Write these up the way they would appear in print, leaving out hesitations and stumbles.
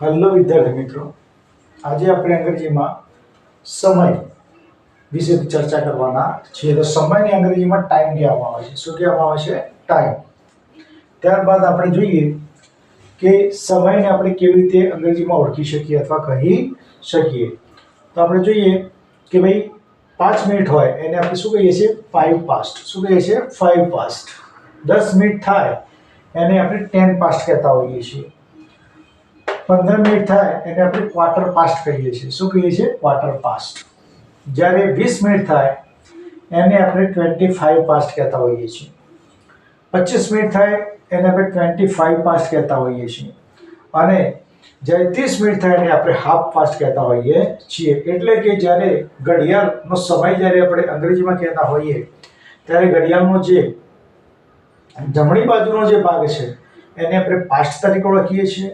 Hello વિદ્યાર્થી મિત્રો, આજે આપણે અંગ્રેજીમાં સમય વિશે ચર્ચા કરવાના છીએ. તો સમયને અંગ્રેજીમાં ટાઈમ કહેવામાં આવે છે. શું કહેવામાં આવે છે? ટાઈમ. ત્યારબાદ આપણે જોઈએ કે સમયને આપણે કેવી રીતે અંગ્રેજીમાં ઓળખી શકીએ અથવા કહી શકીએ. તો આપણે જોઈએ કે ભાઈ 5 મિનિટ હોય એને આપણે શું કહીએ છીએ? 5 પાસ્ટ. શું કહીએ છીએ? 5 પાસ્ટ. 10 મિનિટ થાય એને આપણે 10 પાસ્ટ કહેતા હોઈએ છીએ. 15 મિનિટ થાય એને આપણે ક્વાર્ટર પાસ્ટ કહીએ છીએ. શું કહીએ છીએ? Quarter past. જ્યારે 20 મિનિટ થાય એને આપણે 25 પાસ્ટ કહેતા હોઈએ છીએ. 25 મિનિટ થાય એને આપણે 25 પાસ્ટ કહેતા હોઈએ છીએ. અને જ્યારે 30 મિનિટ થાય એને આપણે હાફ પાસ્ટ કહેતા હોઈએ છીએ. એટલે કે જ્યારે ઘડિયાળનો સમય જ્યારે આપણે અંગ્રેજીમાં કહેતા હોઈએ ત્યારે ઘડિયાળનો જે જમણી બાજુનો જે ભાગ છે એને આપણે પાસ્ટ તરીકે ઓળખીએ છીએ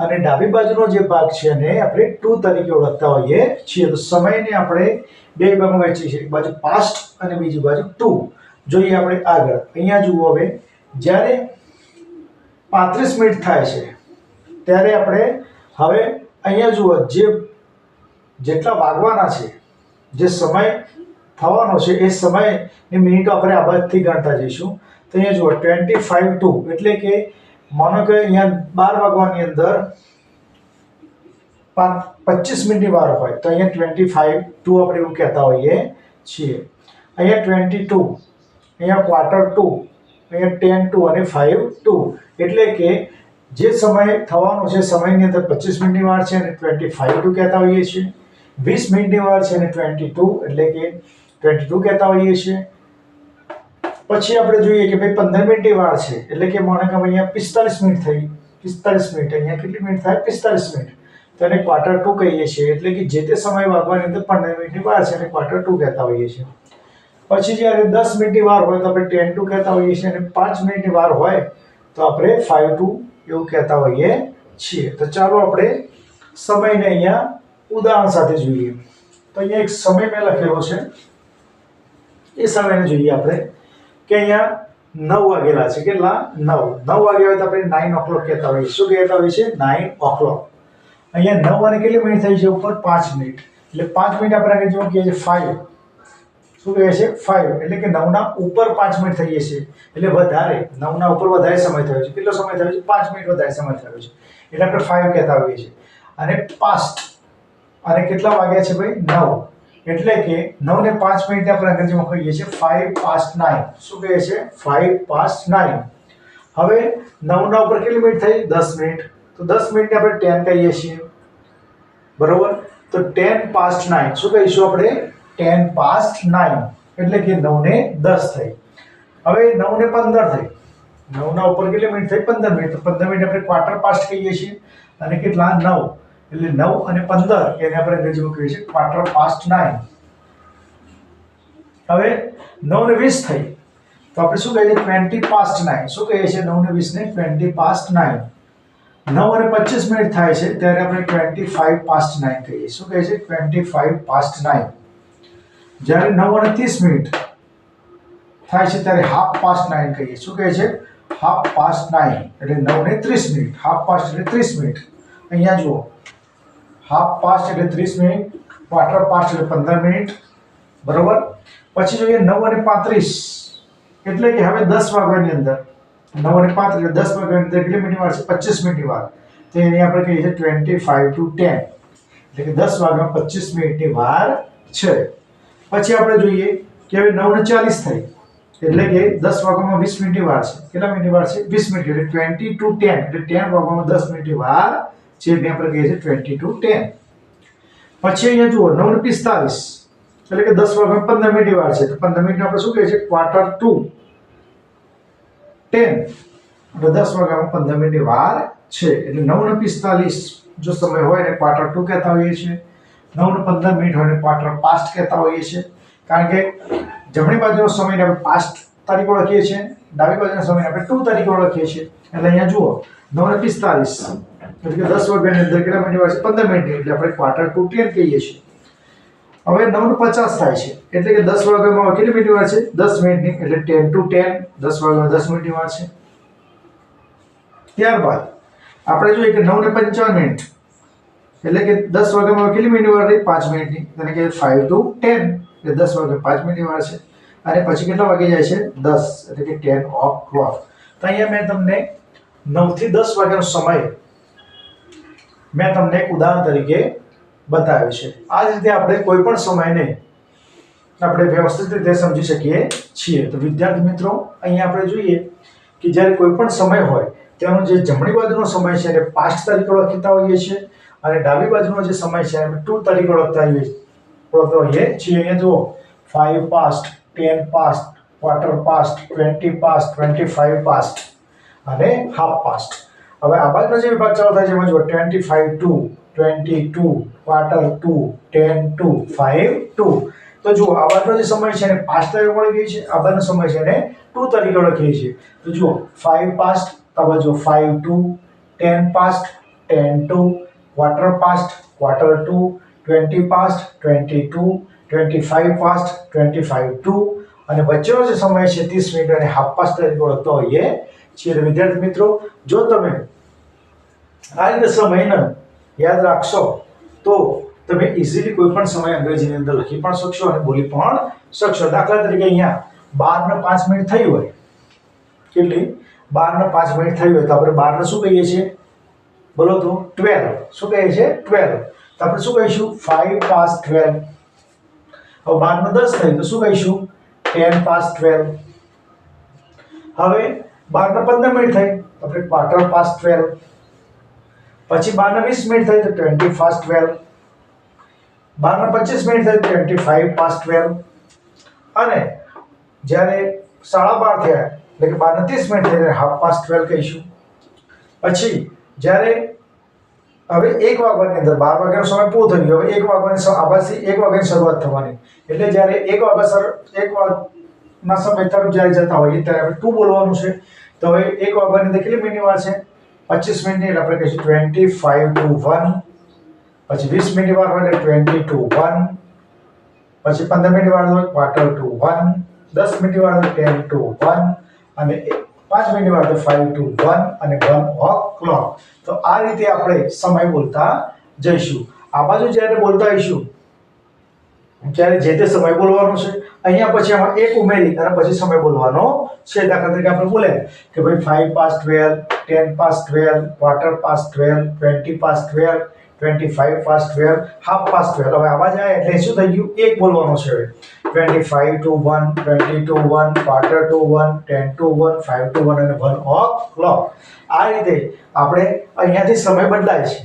અને ડાબી બાજુનો જે ભાગ છે એને આપણે ટુ તરીકે ઓળખતા હોઈએ છીએ. તો સમયને આપણે બે ભાગમાં વહેંચીએ છીએ, એક બાજુ પાસ્ટ અને બીજી બાજુ ટુ. જોઈએ આપણે આગળ. અહીંયા જુઓ, હવે જ્યારે 35 મિનિટ થાય છે ત્યારે આપણે હવે અહીંયા જુઓ જેટલા વાગવાના છે, જે સમય થવાનો છે એ સમયની મિનિટો આપણે આ બાજુથી ગણતા જઈશું. તો અહીંયા જુઓ 25 ટુ એટલે કે માનો કે અહીંયા 12 વાગવાની અંદર 25 મિનિટની વાર હોય તો અહીંયા 25 ટુ આપણે એવું કહેતા હોઈએ છીએ. અહીંયા 22, અહીંયા ક્વાર્ટર ટુ, અહીંયા 10 ટુ અને 5 ટુ. એટલે કે જે સમય થવાનો છે સમયની અંદર 25 મિનિટની વાર છે અને 25 ટુ કહેતા હોઈએ છીએ. 20 મિનિટની વાર છે અને 22 એટલે કે 22 કહેતા હોઈએ છીએ. પછી આપણે જોઈએ કે ભાઈ 15 મિનિટની વાર છે એટલે કે માનો કે અહીંયા 45 મિનિટ થઈ. 45 મિનિટ, અહીંયા કેટલી મિનિટ થાય? 45 મિનિટ. તો એને ક્વાર્ટર ટુ કહીએ છીએ. એટલે કે જે તે સમય વાગવાની અંદર 15 મિનિટની વાર છે એને ક્વાર્ટર ટુ કહેતા હોઈએ છીએ. પછી જ્યારે 10 મિનિટની વાર હોય તો આપણે 10 ટુ કહેતા હોઈએ છીએ અને 5 મિનિટની વાર હોય તો આપણે 5 ટુ એવું કહેતા હોઈએ છીએ. તો ચાલો આપણે સમયને અહીંયા ઉદાહરણ સાથે જોઈએ. તો અહીંયા એક સમય મેં લખેલો છે, એ સમયને જોઈએ આપણે કે અહીંયા 9 વાગેલા છે. કેટલા? 9 વાગ્યા હોય તો આપણે 9 o'clock કહેતા હોઈએ. શું કહેતા હોઈએ છીએ? 9 o'clock. અહીંયા 9 અને કેટલી મિનિટ થઈ છે? ઉપર 5 મિનિટ. એટલે 5 મિનિટ આપણે અંગ્રેજીમાં કહીએ છીએ 5. શું કહે છે? 5. એટલે કે 9 ના ઉપર 5 મિનિટ થઈએ છીએ. એટલે વધારે 9 ના ઉપર વધારે સમય થયો છે. કેટલો સમય થયો છે? 5 મિનિટ વધારે સમય થયો છે. એટલે આપણે 5 કહેતા હોઈએ છીએ. અને પાસ્ટ અને કેટલા વાગ્યા છે ભાઈ? 9. એટલે કે 9 ને 5 મિનિટ આપણે અંગ્રેજીમાં કહીએ છીએ 5 past 9. શું કહે છે? 5 past 9. હવે 9 ના ઉપર કેટલી મિનિટ થઈ? 10 મિનિટ. તો 10 મિનિટને આપણે 10 કહીએ છીએ. બરોબર? તો 10 past 9. શું કહીશું આપણે? 10 past 9. એટલે કે 9 ને 10 થઈ. હવે 9 ને 15 થઈ. 9 ના ઉપર કેટલી મિનિટ થઈ? 15 મિનિટ. તો 15 મિનિટ આપણે ક્વાર્ટર પાસ્ટ કહીએ છીએ. અને કેટલા? 9. એટલે 9 અને 15 એને આપણે અંગ્રેજીમાં કહીએ છીએ ક્વાર્ટર પાસ્ટ 9. હવે 9 ને 20 થઈ તો આપણે શું કહીએ? 20 past 9. શું કહીએ છીએ? 9 ને 20 ને 20 past 9. 9 અને 25 મિનિટ થાય છે ત્યારે આપણે 25 past 9 કહીએ. શું કહીએ છીએ? 25 past 9. જ્યારે 9 અને 30 મિનિટ થાય છે ત્યારે હાફ પાસ્ટ 9 કહીએ. શું કહે છે? Half past 9. એટલે 9 ને 30 મિનિટ. હાફ પાસ્ટ એટલે 30 મિનિટ. અહીંયા જુઓ, હાફ પાસ્ટ એટલે 30 મિનિટ, ક્વાર્ટર પાસ્ટ એટલે 15 મિનિટ. બરોબર? પછી જોઈએ 9 અને 35 એટલે કે હવે 10 વાગ્યાની અંદર 9 અને 35 એટલે 10 વાગ્યાની અંદર કેટલી મિનિટની વાર છે? 25 મિનિટની વાર. તો એની આપણે કહીએ છીએ 25 to 10. એટલે કે 10 વાગ્યા 25 મિનિટની વાર છે. પછી આપણે જોઈએ કે હવે 9 ને 40 થઈ એટલે કે 10 વાગ્યામાં 20 મિનિટની વાર છે. કેટલા મિનિટની વાર છે? 20 મિનિટ. એટલે 20 to 10 એટલે 10 વાગ્યામાં 10 મિનિટની વાર છે. એટલે આપણે કહીએ છીએ 20 to 10. પછી અહીંયા જુઓ 9 ને 45 એટલે કે 10 વાગ્યામાં 15 મિનિટની વાર છે. તો 15 મિનિટ આપણે શું કહીએ છીએ? Quarter to 10. એટલે 10 વાગ્યામાં 15 મિનિટની વાર છે. એટલે 9 ને 45 જો સમય હોય ને ક્વાર્ટર ટુ કહેતા હોઈએ છીએ. 9 ને 15 મિનિટ હોય ને ક્વાર્ટર પાસ્ટ કહેતા હોઈએ છીએ. કારણ કે જમણી બાજુનો સમયને આપણે પાસ્ટ તરીકે ઓળખીએ છીએ, ડાબી બાજુના સમયને આપણે ટુ તરીકે ઓળખીએ છીએ. એટલે અહીંયા જુઓ 9 ને 45 એટલે કે 10 વાગ્યાની અંદર કેટલા મિનિટ વાર છે? 15 મિનિટ. એટલે આપણે ક્વાર્ટર ટુ 10 કહીએ છીએ. હવે 9 ને 50 થાય છે એટલે કે 10 વાગ્યામાં કેટલી મિનિટની વાર છે? 10 મિનિટની. એટલે 10 to 10. 10 વાગ્યામાં 10 મિનિટની વાર છે. ત્યારબાદ આપણે જોઈએ કે 9 ને 55 મિનિટ એટલે કે 10 વાગ્યામાં કેટલી મિનિટ વાર રહી? 5 મિનિટની. એટલે કે 5 to 10 એટલે 10 વાગે 5 મિનિટ વાર છે. અને પછી કેટલા વાગે જાય છે? 10 એટલે કે 10 o'clock. તો અહીંયા મેં તમને 9 થી 10 વાગ્યાનો સમય મેં તમને એક ઉદાહરણ તરીકે બતાવ્યું છે. આ જ રીતે આપણે કોઈ પણ સમયને આપણે વ્યવસ્થિત રીતે સમજી શકીએ છીએ. તો વિદ્યાર્થી મિત્રો, અહીંયા આપણે જોઈએ કે જ્યારે કોઈ પણ સમય હોય તેનો જે જમણી બાજુનો સમય છે એને પાસ્ટ તરીકે ઓળખતા હોઈએ છીએ અને ડાબી બાજુનો જે સમય છે એને ટુ તરીકે ઓળખતા હોઈએ છીએ. અહીંયા જુઓ 5 past, 10 past, quarter past, 20 past, 25 past અને half past. હવે આ બાજુનો જે વિભાગ ચાલુ થાય છે એમાં જુઓ 25 to, 22, quarter to, 10 to, 5 to. તો જુઓ આ બાજુનો જે સમય છે એને પાસ્ટ તરીકે ઓળખીએ છીએ, આ બાજુનો સમય છે એને ટુ તરીકે ઓળખીએ છીએ. તો જુઓ 5 past, તો બાજુ 5 to, 10 past, 10 to, quarter past, quarter to, 20 past, 22, 25 past, 25 to અને વચ્ચેનો જે સમય છે 30 મિનિટ અને હાફ પાસ્ટ તરીકે ઓળખતા હોઈએ છીએ. વિદ્યાર્થી મિત્રો, જો તમે આ રીતે સમયને યાદ રાખશો તો તમે ઇઝીલી કોઈ પણ સમય અંગ્રેજીની અંદર લખી પણ શકશો અને બોલી પણ શકશો. દાખલા તરીકે અહીંયા 12 ને 5 મિનિટ થઈ હોય, કેટલી? 12 ને 5 મિનિટ થઈ હોય તો આપણે 12 ને શું કહીએ છીએ? બોલો તો 12. શું કહીએ છીએ? 12. તો આપણે શું કહીશું? 5 past 12. હવે 12 ને 10 થઈ તો શું કહીશું? 10 past 12. હવે 12 ને 15 મિનિટ થઈ તો આપણે quarter past 12. પછી 12 ને 20 મિનિટ થઈ તો 20 past 12. 12 ને 25 મિનિટ થઈ તો 25 past 12. અને જ્યારે 12:30 થયા એટલે કે 12 ને 30 મિનિટ થઈ ત્યારે હાફ પાસ્ટ 12 કહીશું. પછી જ્યારે હવે 1 વાગ્યાની અંદર 12 વાગ્યાનો સમય પૂરો થઈ ગયો, હવે 1 વાગ્યાની આભાસી 1 વાગ્યાની શરૂઆત થવાની. એટલે જ્યારે 1 વાગ્યાના સમય તરફ જ્યારે જતા હોઈએ ત્યારે આપણે ટુ બોલવાનું છે. તો હવે 1 વાગ્યાની અંદર કેટલી મિનિટ વાર છે? 25 મિનિટની. એટલે આપણે કહીશું 25 to 1. પછી 20 મિનિટ વાર હોય એટલે 20 to 1. પછી 15 મિનિટ વાર હોય quarter to 1. 10 મિનિટ વાર હોય 10 to 1 અને 5 મિનિટ વાર તો 5 to 1 અને 1 o'clock. તો આ રીતે આપણે સમય બોલતા જઈશું. આ બાજુ જ્યારે બોલતા આવીશું ત્યારે જે તે સમય બોલવાનો છે. અહીંયા પછી આમાં એક ઉમેરી અને પછી સમય બોલવાનો છે. દાખલા તરીકે આપણે બોલે કે ભાઈ 5 past 12, 10 past 12, quarter past 12, 20 past 12, 25 past 12, half past 12. હવે આવા જાય એટલે શું થઈ ગયું? એક બોલવાનું છે. 25 to 1, 20 to 1, quarter to 1, 10 to 1, 5 to 1 અને 1 o'clock. આ રીતે આપણે અહીંયાથી સમય બદલાય છે.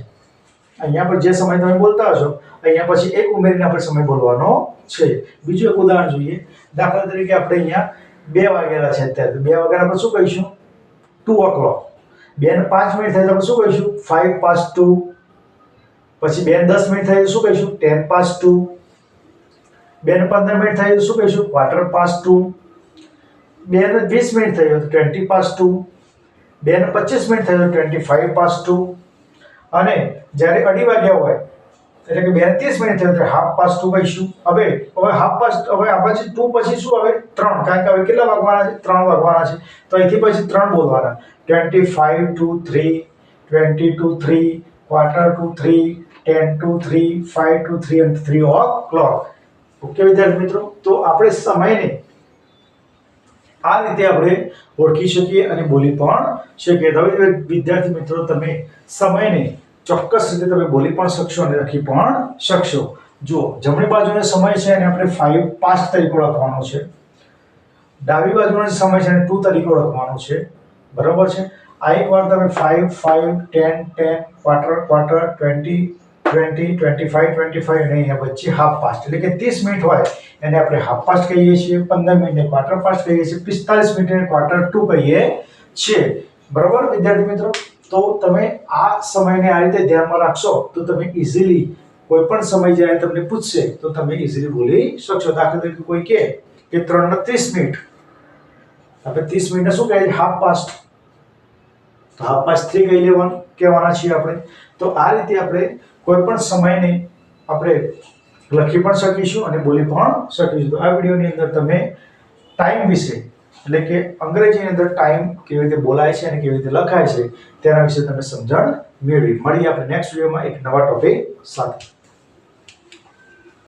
અહીંયા પર જે સમય તમે બોલતા હશો અહીંયા પછી એક ઉમેરીને આપણે સમય બોલવાનો છે. બીજું એક ઉદાહરણ જોઈએ. દાખલા તરીકે આપણે અહીંયા 2 વાગ્યા છે અત્યારે. 2 વાગ્યા આપણે શું કહીશું? 2 o'clock. 2 ને 5 મિનિટ થાય તો આપણે શું કહીશું? 5 past 2. પછી 2 ને 10 મિનિટ થાય તો શું કહીશું? 10 past 2. 2 ને 15 મિનિટ થાય તો શું કહીશું? quarter past 2. 2 ને 20 મિનિટ થઈ તો 20 past 2. 2 ને 25 મિનિટ થઈ તો 25 past 2. અને જ્યારે 2:30 વાગ્યા હોય એટલે કે 2 ને 30 મિનિટ થઈ તો હાફ પાસ્ટ 2 કહીશું. હવે હાફ પાસ્ટ હવે આ પછી 2 પછી શું? હવે 3, કારણ કે હવે કેટલા વાગવાના છે? 3 વાગવાના છે. તો અહીંથી પછી 3 બોલવાના. 25 to 3, 20 to 3, quarter to 3, 10 to 3, 5 to 3 and 3 o'clock. Okay વિદ્યાર્થી મિત્રો, તો આપણે સમયને આ રીતે આપણે ઓળખી શકીએ અને બોલી પણ શકીએ. હવે વિદ્યાર્થી મિત્રો, તમે સમયને ચોક્કસ રીતે તમે બોલી પણ શકશો અને લખી પણ શકશો. જુઓ, જમણી બાજુનો સમય છે અને આપણે 5 past તરીકે ઓળખવાનો છે. ડાબી બાજુનો સમય છે અને 2 તરીકે ઓળખવાનો છે. બરાબર છે? આ એકવાર તમે 5, 5, 10, 10, quarter, 20, 20, 25, 25 અને અહીંયા વચ્ચે હાફ પાસ્ટ એટલે કે 30 મિનિટ હોય એને આપણે હાફ પાસ્ટ કહીએ છીએ. 15 મિનિટને ક્વાર્ટર પાસ્ટ કહીએ છીએ. 45 મિનિટને ક્વાર્ટર 2 કહીએ છીએ. બરાબર વિદ્યાર્થી મિત્રો? તો તમે આ સમયને આ રીતે ધ્યાનમાં રાખશો તો તમે ઇઝીલી કોઈ પણ સમય જ્યારે તમને પૂછશે તો તમે ઇઝીલી બોલી શકશો. દાખલા તરીકે કોઈ કહે કે 3 ને 30 મિનિટ, આપણે 30 મિનિટને શું કહીએ? Half past. તો હાફ પાસ્ટ 3 કહી લેવાનું કહેવાના છીએ આપણે. તો આ રીતે આપણે કોઈ પણ સમયને આપણે લખી પણ શકીશું અને બોલી પણ શકીશું. તો આ વિડીયોની અંદર તમે ટાઈમ વિશે એટલે કે અંગ્રેજીની અંદર ટાઈમ કેવી રીતે બોલાય છે અને કેવી રીતે લખાય છે તેના વિશે તમે સમજણ મેળવી. મળીએ આપણે નેક્સ્ટ વિડીયોમાં એક નવા ટોપિક સાથે.